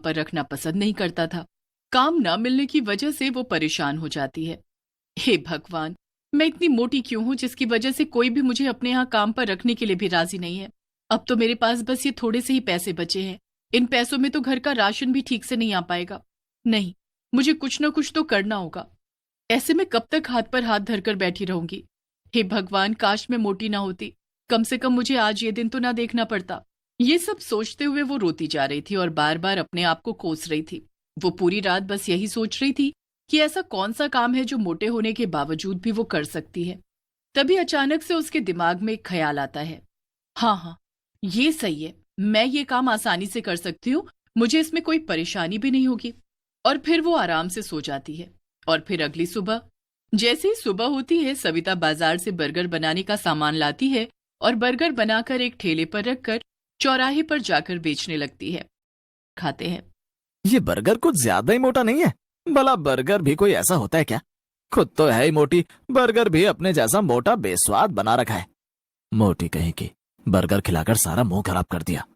पर रखना पसंद नहीं करता था। काम ना मिलने की वजह से वो परेशान हो जाती है। हे भगवान, मैं इतनी मोटी क्यों हूं जिसकी वजह से कोई भी मुझे अपने यहाँ काम पर रखने के लिए भी राजी नहीं है। अब तो मेरे पास बस ये थोड़े से ही पैसे बचे हैं। इन पैसों में तो घर का राशन भी ठीक से नहीं आ पाएगा। नहीं, मुझे कुछ ना कुछ तो करना होगा। ऐसे में कब तक हाथ पर हाथ धरकर बैठी रहूंगी। हे भगवान, काश मैं मोटी ना होती। कम से कम मुझे आज ये दिन तो ना देखना पड़ता। ये सब सोचते हुए वो रोती जा रही थी और बार बार अपने आप को कोस रही थी। वो पूरी रात बस यही सोच रही थी कि ऐसा कौन सा काम है जो मोटे होने के बावजूद भी वो कर सकती है। तभी अचानक से उसके दिमाग में एक ख्याल आता है। हाँ, ये सही है, मैं ये काम आसानी से कर सकती हूँ, मुझे इसमें कोई परेशानी भी नहीं होगी। और फिर वो आराम से सो जाती है। और फिर अगली सुबह, जैसे ही सुबह होती है, सविता बाजार से बर्गर बनाने का सामान लाती है और बर्गर बनाकर एक ठेले पर रखकर चौराहे पर जाकर बेचने लगती है। खाते हैं। ये बर्गर कुछ ज्यादा ही मोटा नहीं है? भला बर्गर भी कोई ऐसा होता है क्या? खुद तो है ही मोटी, बर्गर भी अपने जैसा मोटा बेस्वाद बना रखा है। मोटी कहीं की, बर्गर खिलाकर सारा मुंह खराब कर दिया।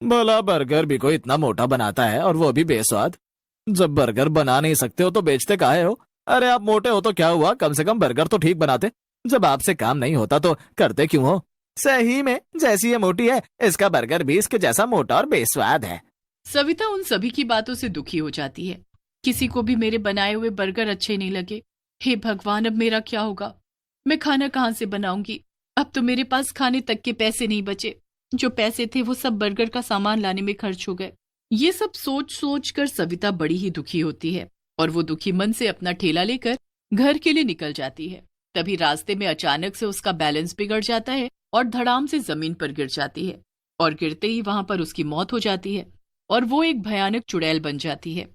भला बर्गर भी कोई इतना मोटा बनाता है और वो भी बेस्वाद? जब बर्गर बना नहीं सकते हो तो बेचते काहे हो? अरे आप मोटे हो तो क्या हुआ, कम से कम बर्गर तो ठीक बनाते। जब आपसे काम नहीं होता तो करते क्यों हो? सही में जैसी ये मोटी है, इसका बर्गर भी इसके जैसा मोटा और बेस्वाद है। सविता उन सभी की बातों से दुखी हो जाती है। किसी को भी मेरे बनाए हुए बर्गर अच्छे नहीं लगे। हे भगवान, अब मेरा क्या होगा? मैं खाना कहाँ से बनाऊंगी? अब तो मेरे पास खाने तक के पैसे नहीं बचे। जो पैसे थे वो सब बर्गर का सामान लाने में खर्च हो गए। ये सब सोच सोच कर सविता बड़ी ही दुखी होती है और वो दुखी मन से अपना ठेला लेकर घर के लिए निकल जाती है। तभी रास्ते में अचानक से उसका बैलेंस बिगड़ जाता है और धड़ाम से जमीन पर गिर जाती है। और गिरते ही वहां पर उसकी मौत हो जाती है और वो एक भयानक चुड़ैल बन जाती है।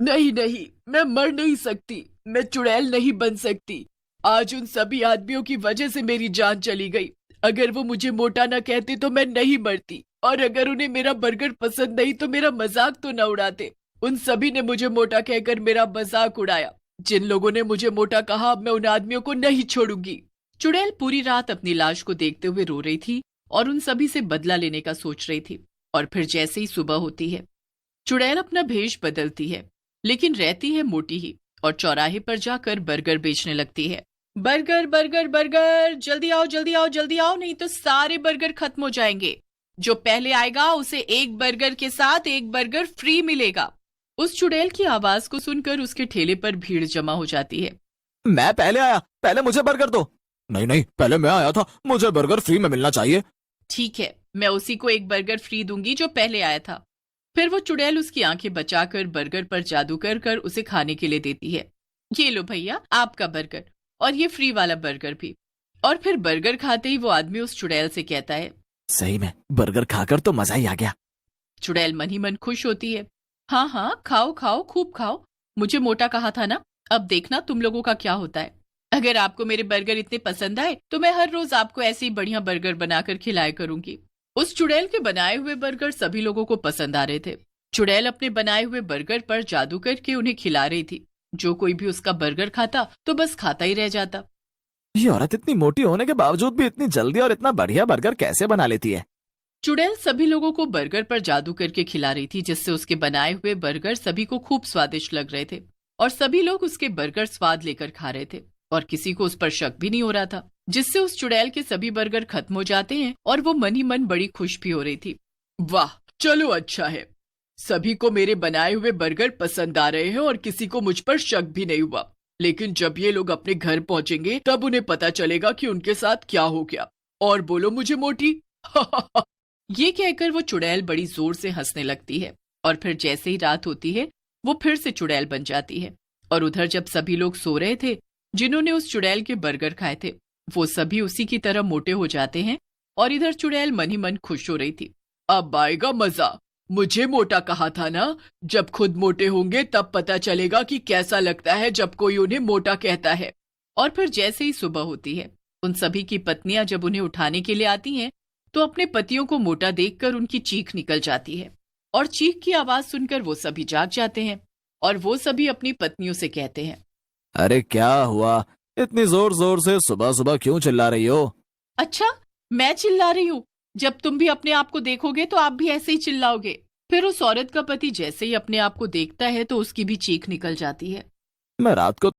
नहीं नहीं, मैं मर नहीं सकती, मैं चुड़ैल नहीं बन सकती। आज उन सभी आदमियों की वजह से मेरी जान चली गई। अगर वो मुझे मोटा ना कहते तो मैं नहीं मरती, और अगर उन्हें मेरा बर्गर पसंद नहीं तो मेरा मजाक तो न उड़ाते। उन सभी ने मुझे मोटा कहकर मेरा मजाक उड़ाया। जिन लोगों ने मुझे मोटा कहा, अब मैं उन आदमियों को नहीं छोड़ूंगी। चुड़ैल पूरी रात अपनी लाश को देखते हुए रो रही थी और उन सभी से बदला लेने का सोच रही थी। और फिर जैसे ही सुबह होती है, चुड़ैल अपना भेष बदलती है, लेकिन रहती है मोटी ही, और चौराहे पर जाकर बर्गर बेचने लगती है। बर्गर बर्गर बर्गर, जल्दी आओ जल्दी आओ जल्दी आओ, नहीं तो सारे बर्गर खत्म हो जाएंगे। जो पहले आएगा उसे एक बर्गर के साथ एक बर्गर फ्री मिलेगा। उस चुड़ैल की आवाज को सुनकर उसके ठेले पर भीड़ जमा हो जाती है। मैं पहले आया, पहले मुझे बर्गर दो। नहीं नहीं, पहले मैं आया था, मुझे बर्गर फ्री में मिलना चाहिए। ठीक है, मैं उसी को एक बर्गर फ्री दूंगी जो पहले आया था। फिर वो चुड़ैल उसकी आंखें बचाकर बर्गर पर जादू कर कर उसे खाने के लिए देती है। ये लो भैया, आपका बर्गर, और ये फ्री वाला बर्गर भी। और फिर बर्गर खाते ही वो आदमी उस चुड़ैल से कहता है, सही में बर्गर खाकर तो मजा ही आ गया। चुड़ैल मन ही मन खुश होती है। हाँ हाँ, खाओ खाओ, खूब खाओ। मुझे मोटा कहा था ना, अब देखना तुम लोगों का क्या होता है। अगर आपको मेरे बर्गर इतने पसंद आए तो मैं हर रोज आपको ऐसे ही बढ़िया बर्गर बनाकर खिलाया करूंगी। उस चुड़ैल के बनाए हुए बर्गर सभी लोगों को पसंद आ रहे थे। चुड़ैल अपने बनाए हुए बर्गर पर जादू करके उन्हें खिला रही थी। जो कोई भी उसका बर्गर खाता तो बस खाता ही रह जाता। ये औरत इतनी मोटी होने के बावजूद भी इतनी जल्दी और इतना बढ़िया बर्गर कैसे बना लेती है? चुड़ैल सभी लोगों को बर्गर पर जादू करके खिला रही थी, जिससे उसके बनाए हुए बर्गर सभी को खूब स्वादिष्ट लग रहे थे और सभी लोग उसके बर्गर स्वाद लेकर खा रहे थे और किसी को उस पर शक भी नहीं हो रहा था, जिससे उस चुड़ैल के सभी बर्गर खत्म हो जाते हैं और वो मन ही मन बड़ी खुश भी हो रही थी। वाह, चलो अच्छा है, सभी को मेरे बनाए हुए बर्गर पसंद आ रहे हैं और किसी को मुझ पर शक भी नहीं हुआ। लेकिन जब ये लोग अपने घर पहुंचेंगे तब उन्हें पता चलेगा कि उनके साथ क्या हो गया। और बोलो मुझे मोटी। ये कहकर वो चुड़ैल बड़ी जोर से हंसने लगती है और फिर जैसे ही रात होती है वो फिर से चुड़ैल बन जाती है। और उधर जब सभी लोग सो रहे थे जिन्होंने उस चुड़ैल के बर्गर खाए थे, वो सभी उसी की तरह मोटे हो जाते हैं और इधर चुड़ैल मन ही मन खुश हो रही थी। अब आएगा मजा, मुझे मोटा कहा था ना, जब खुद मोटे होंगे तब पता चलेगा कि कैसा लगता है जब कोई उन्हें मोटा कहता है। और फिर जैसे ही सुबह होती है, उन सभी की पत्नियां जब उन्हें उठाने के लिए आती हैं तो अपने पतियों को मोटा देखकर उनकी चीख निकल जाती है और चीख की आवाज सुनकर वो सभी जाग जाते हैं और वो सभी अपनी पत्नियों से कहते हैं, अरे क्या हुआ, इतनी जोर जोर से सुबह सुबह क्यों चिल्ला रही हो? अच्छा, मैं चिल्ला रही हूँ? जब तुम भी अपने आप को देखोगे तो आप भी ऐसे ही चिल्लाओगे। फिर उस औरत का पति जैसे ही अपने आप को देखता है तो उसकी भी चीख निकल जाती है। मैं रात को